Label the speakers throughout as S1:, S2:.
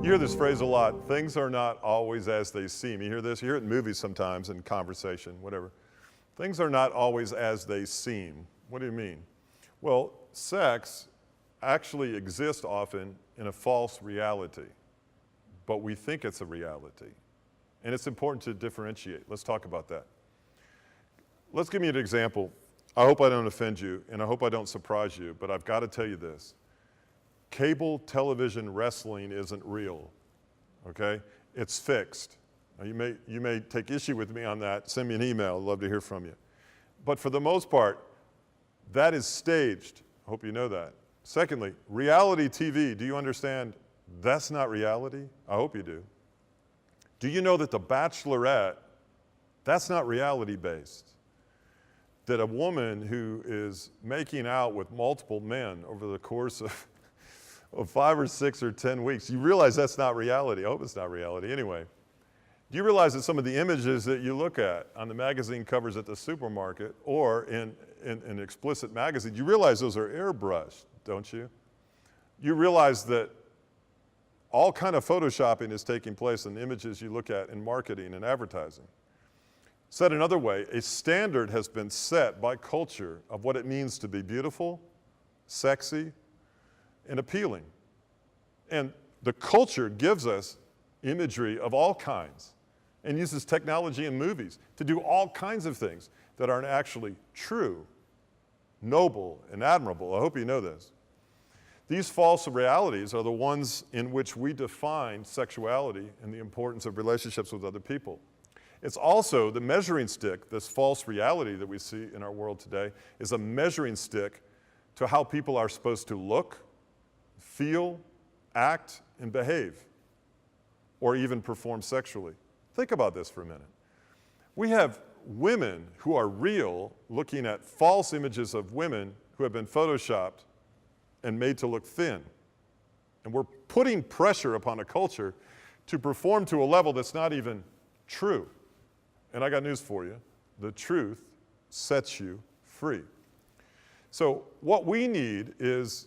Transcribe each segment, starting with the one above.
S1: You hear this phrase a lot, things are not always as they seem. You hear this? You hear it in movies sometimes, in conversation, whatever. Things are not always as they seem. What do you mean? Well, sex actually exists often in a false reality, but we think it's a reality. And it's important to differentiate. Let's talk about that. Let's give me an example. I hope I don't offend you, and I hope I don't surprise you, but I've got to tell you this. Cable television wrestling isn't real, okay? It's fixed. Now you may take issue with me on that. Send me an email. I'd love to hear from you. But for the most part, that is staged. I hope you know that. Secondly, reality TV, do you understand that's not reality? I hope you do. Do you know that The Bachelorette, that's not reality-based? That a woman who is making out with multiple men over the course of 5 or 6 or 10 weeks, you realize that's not reality. I hope it's not reality. Anyway, do you realize that some of the images that you look at on the magazine covers at the supermarket or in explicit magazines, you realize those are airbrushed, don't you? You realize that all kind of photoshopping is taking place in the images you look at in marketing and advertising. Said another way, a standard has been set by culture of what it means to be beautiful, sexy, and appealing. And the culture gives us imagery of all kinds and uses technology and movies to do all kinds of things that aren't actually true, noble, and admirable. I hope you know this. These false realities are the ones in which we define sexuality and the importance of relationships with other people. It's also the measuring stick, this false reality that we see in our world today, is a measuring stick to how people are supposed to look, feel, act, and behave, or even perform sexually. Think about this for a minute. We have women who are real looking at false images of women who have been photoshopped and made to look thin. And we're putting pressure upon a culture to perform to a level that's not even true. And I got news for you. The truth sets you free. So what we need is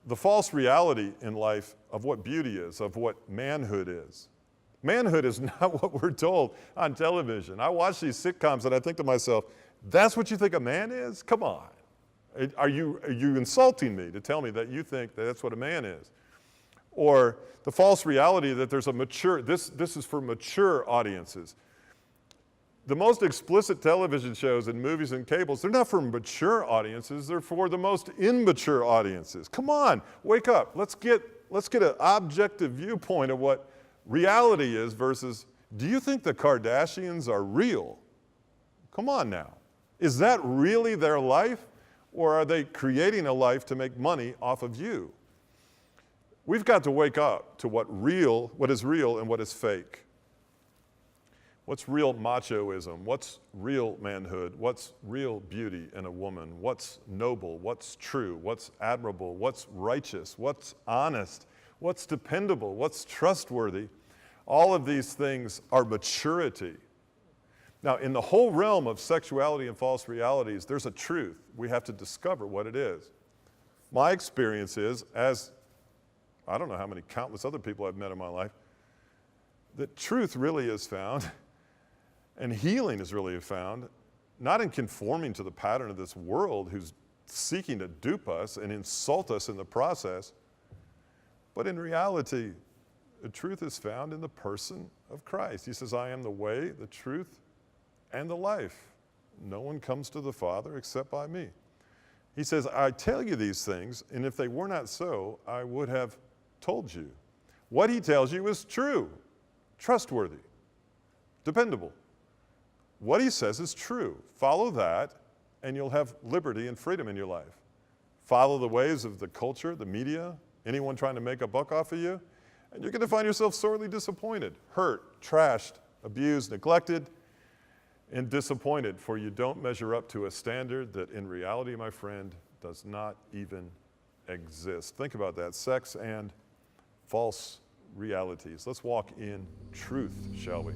S1: the false reality in life of what beauty is, of what manhood is. Manhood is not what we're told on television. I watch these sitcoms and I think to myself, that's what you think a man is? Come on. Are you insulting me to tell me that you think that that's what a man is? Or the false reality that there's a mature, this is for mature audiences. The most explicit television shows and movies and cables, they're not for mature audiences, they're for the most immature audiences. Come on, wake up. Let's get an objective viewpoint of what reality is versus, do you think the Kardashians are real? Come on now. Is that really their life? Or are they creating a life to make money off of you? We've got to wake up to what is real and what is fake. What's real machoism? What's real manhood? What's real beauty in a woman? What's noble? What's true? What's admirable? What's righteous? What's honest? What's dependable? What's trustworthy? All of these things are maturity. Now, in the whole realm of sexuality and false realities, there's a truth. We have to discover what it is. My experience is, as I don't know how many countless other people I've met in my life, that truth really is found and healing is really found not in conforming to the pattern of this world who's seeking to dupe us and insult us in the process, but in reality, the truth is found in the person of Christ. He says, I am the way, the truth, and the life. No one comes to the Father except by me. He says, I tell you these things, and if they were not so, I would have told you. What he tells you is true, trustworthy, dependable. What he says is true. Follow that, and you'll have liberty and freedom in your life. Follow the ways of the culture, the media, anyone trying to make a buck off of you, and you're going to find yourself sorely disappointed, hurt, trashed, abused, neglected, and disappointed, for you don't measure up to a standard that in reality, my friend, does not even exist. Think about that, sex and false realities. Let's walk in truth, shall we?